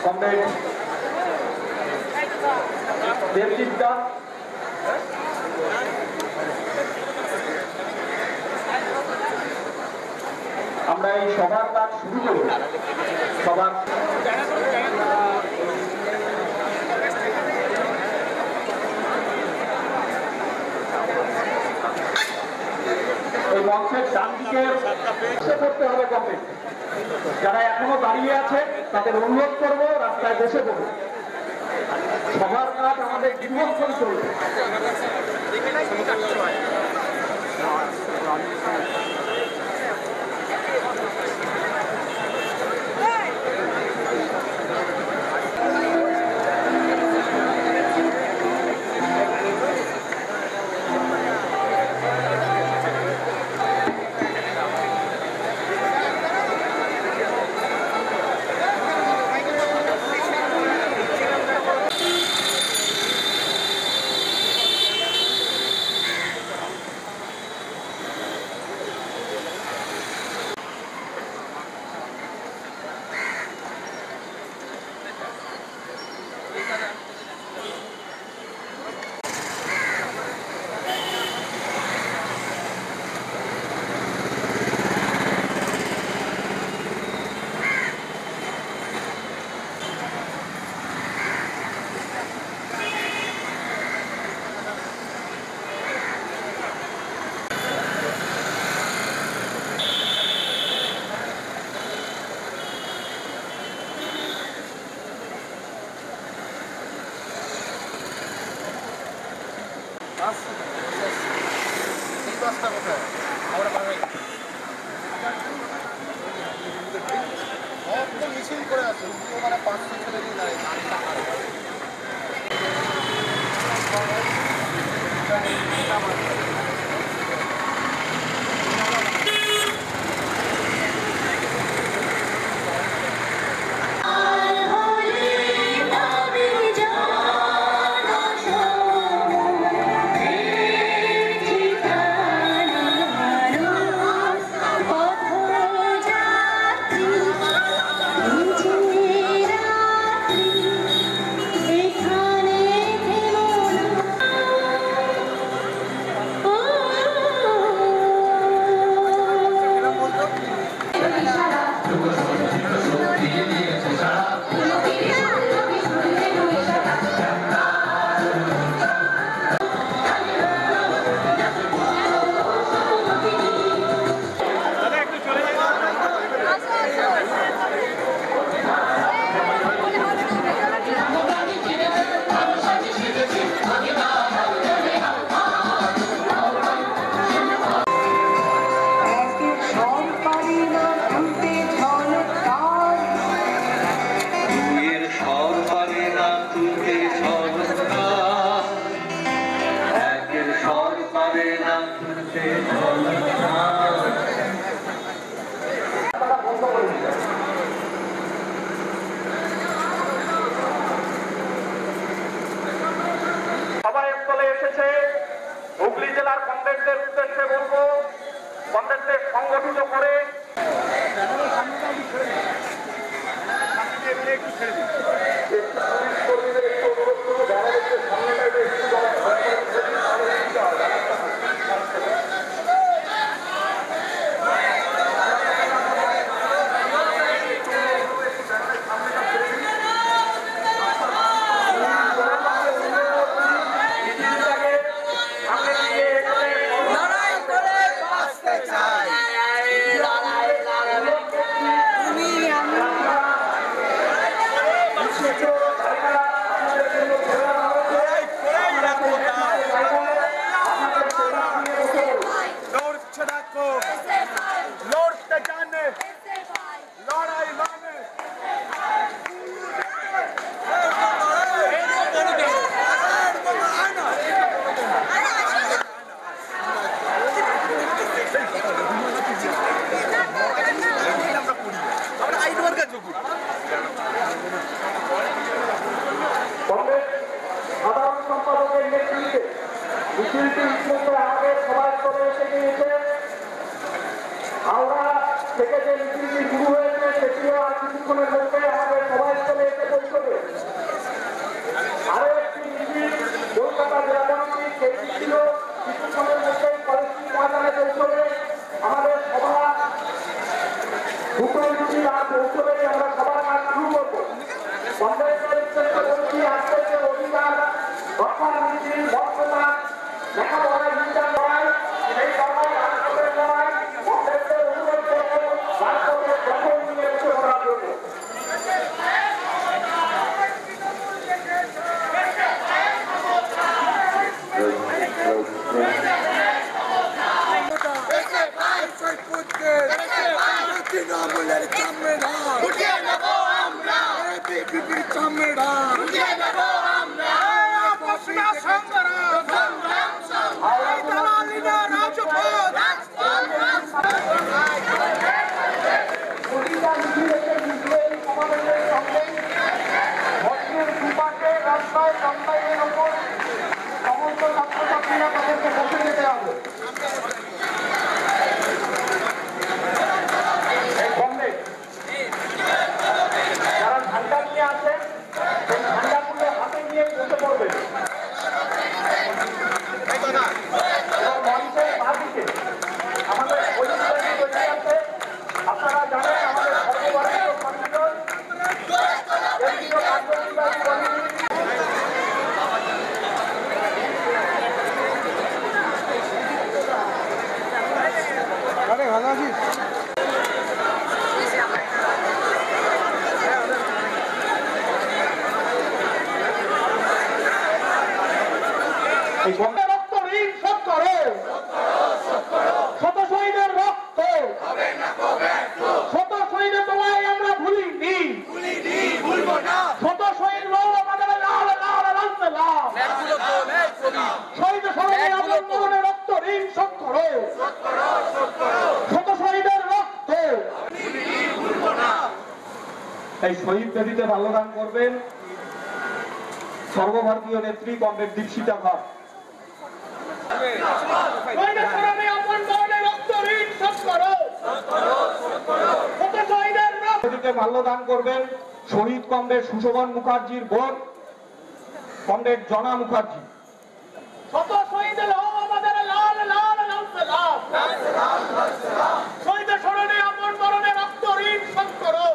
Comrade Debjit Das, আমরা এই সভার কাজ শুরু করব। সবার এই মঞ্চের ডান দিকে বসে পড়তে হবে। কমরেড যারা এখনো দাঁড়িয়ে আছে তাদের অনুরোধ করবো রাস্তায় বসে পড়ুন। সবার কাজ আমাদের দীর্ঘক্ষণ চলবে। মিছিল করে আছে মানে 500 ছেলে দিয়ে দাঁড়িয়ে হুগলি জেলার কমরেডদের উদ্দেশ্যে বলবো, কমরেডদের সংগঠিত করে সাধারণ সম্পাদকের নেতৃত্বে মিছিলটি ইতিমধ্যে আমাদের সবাই চলে এসে গিয়েছে। হাওড়া থেকে যে মিছিলটি শুরু হয়েছে সেটিও আর কিছুক্ষণের মধ্যে আমাদের সভাস্থলে এসে পৌঁছবে। আরো একটি মিছিল কলকাতা জেলা কমিটি সেই ছিল কিছুক্ষণের মধ্যেই কলেজটি ময়দানে পৌঁছবে। আমাদের সভা দুটো মিছিল আর পৌঁছবে, আমরা সবার কাজ শুরু করবো। কংগ্রেসের উদ্দেশ্যে বলছি, আজকের যে অধিকার রক্ষার মিছিল বর্তমান লেখাপড়ায় বিচার লড়াই, সেই লড়াই রাজপথের লড়াই। কংগ্রেসের অনুরোধ করবো রাজপথের দখল নিয়ে উঠে পড়ার জন্য। তৃণমূলের চামড়া উঠিয়ে নেব আমরা, বিজেপির চামড়া উঠিয়ে নেব আমরা, বসনা সংগ্রাম দালালিরা রাজপথ রাস্তায় কম্বাইনের ওপর সমস্ত ছাত্রছাত্রীরা তাদেরকে বসে যেতে হবে। যারা ঝান্ডা নিয়ে আসেন সেই ঝান্ডাগুলো হাতে নিয়ে বসে পড়বে এবং মঞ্চের বাঁদিকে আমাদের পরিচয় তৈরি আছে। আপনারা জানেন আমাদের সর্বভারতীয় সম্মেলন কেন্দ্রীয় কার্যনির্বাহী কমিটি ভালো আছিস? এই গঙ্গা রক্ত ঋণ শোধ করো, শত শহীদের রক্ত, শত শহীদের তোমায় আমরা ভুলিনি, শত শহীদ রোল আমাদের লাল লাল লালতে লাল, শহীদ স্মরণে আমার মরণে রক্ত ঋণ শোধ করো, শত শহীদের রক্ত। এই শহীদ বেদিতে মাল্যদান করবেন সর্বভারতীয় নেত্রী কমরেড দীপশিতা ঘর। মাল্যদান করবেন শহীদ কমরেড সুশোভন মুখার্জির বোন কমরেড জনা মুখার্জি। শত শহীদের আমাদের লাল লাল লালতে লাল, শহীদের স্মরণে আপন মরণে রক্ত ঋণ শোধ করো।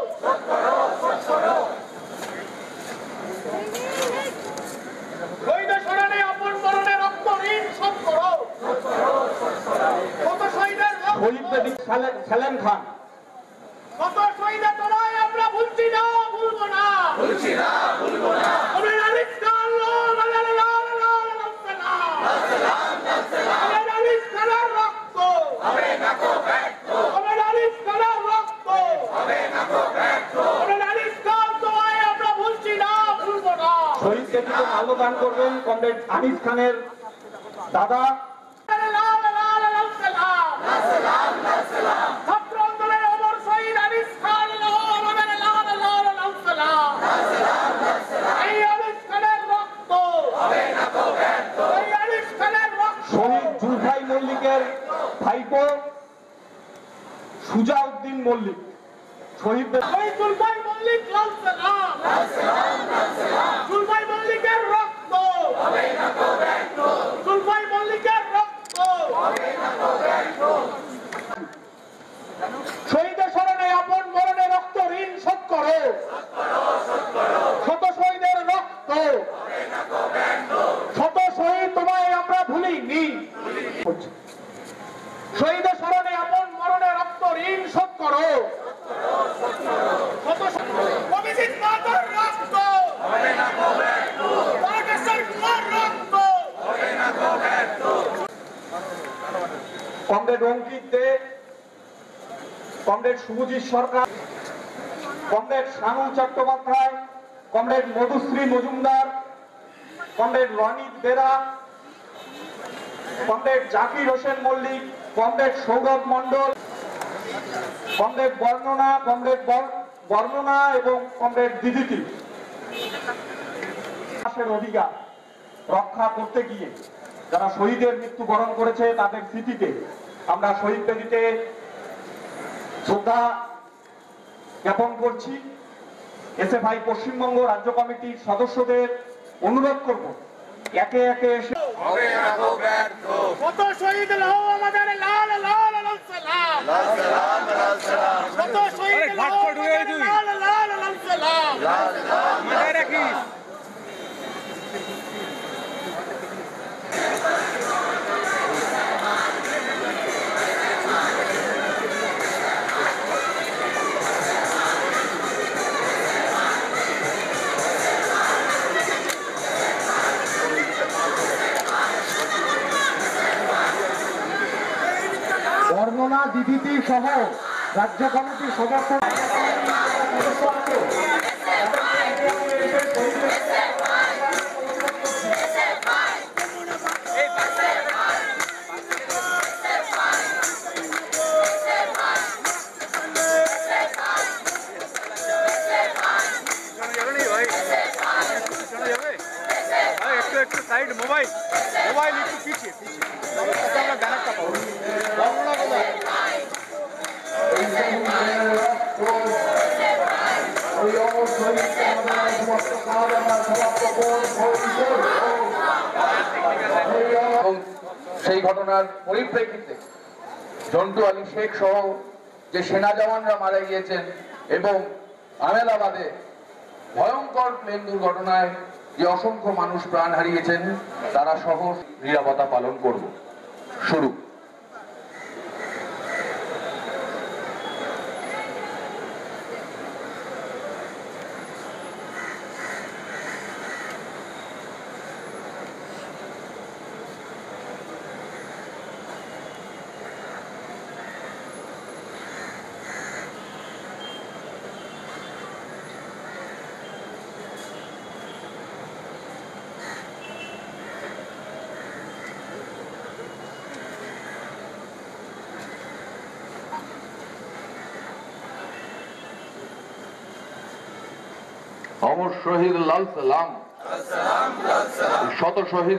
শহীদের স্মরণে আপন মরণে রক্ত ঋণ শোধ করো। শত শহীদের শহীদ বেদি সেলেম খান। শত শহীদের তোরাই আমরা ভুলছি না, ভুলবো না, ভুলছি না, ভুলবো না। আমরা আলিস খান লাল লাল লাল লাল লালতে লাল, আমরা আলিস খানের রক্ত হবে না কো ব্যর্থ, আমরা আলিস খানের রক্ত হবে না কো ব্যর্থ, আমরা আলিস খান তোরাই আমরা ভুলছি না, ভুলবো না। শহীদ বেদিতে মাল্যদান করবেন কমরেড আনিস খানের দাদা লাল লাল লালতে লাল, ছাত্র আন্দোলনের অমর শহীদ আনিস খান আমাদের লাল লাল লালতে লাল, এই আনিস খানের রক্ত হবে না কো ব্যর্থ, এই আনিস খানের রক্ত। শহীদ জুলফাই মল্লিকের ভাইপো সুজাউদ্দিন মল্লিক, শহীদ জুলফাই মল্লিক লালতে লাল, জুলফাই মল্লিকের রক্ত হবে না কো ব্যর্থ, জুলফাই মল্লিকের রক্ত হবে না কো ব্যর্থ। শহীদের স্মরণে আপন মরণে রক্ত ঋণ শোধ করো, শত শহীদের রক্ত, শত শহীদ তোমায় আমরা ভুলিনি। শহীদের স্মরণে আপন মরণে রক্ত ঋণ শোধ করো, শত অভিজিৎ মাতার রক্ত হবে না কো ব্যর্থ, তারকেশ্বর কুমার রক্ত হবে না কো ব্যর্থ। Comrade Ankit De, comrade Subhajit Sarkar, comrade Shanu Chattopadhyay, comrade Madhushree Majumdar, comrade Ranit Bera, comrade Zakir Hossain Mallick, comrade Sourav Mondal, comrade Barnana, comrade Barnana এবং কমরেড দিদিতি। অধিকার রক্ষা করতে গিয়ে যারা শহীদের মৃত্যুবরণ করেছে তাদের স্মৃতিতে আমরা শহীদ বেদিতে শ্রদ্ধা জ্ঞাপন করছি। এসএফআই পশ্চিমবঙ্গ রাজ্য কমিটির সদস্যদের অনুরোধ করব একে একে এসে কত শহীদ লাও আমাদের লাল লাল লাল সালাম লাল সালাম লাল সালাম কত শহীদ লাও আমাদের লাল লাল লাল সালাম লাল সালাম মাথায় রাখিস। বর্ণনা দিদিটি সহ রাজ্য কমিটির সদস্য একটু সাইড মোবাইল একটু পিছিয়ে আমরা ব্যানারটা পাবো বর্ণনা কোথায় এবং সেই ঘটনার পরিপ্রেক্ষিতে জন্টু আলী শেখ সহ যে সেনা জওয়ানরা মারা গিয়েছেন এবং আমেদাবাদে ভয়ঙ্কর প্লেন দুর্ঘটনায় যে অসংখ্য মানুষ প্রাণ হারিয়েছেন তারা সহ নিরাপত্তা পালন করব। শুরু। অমর শহীদ লাল সালাম, শত শহীদ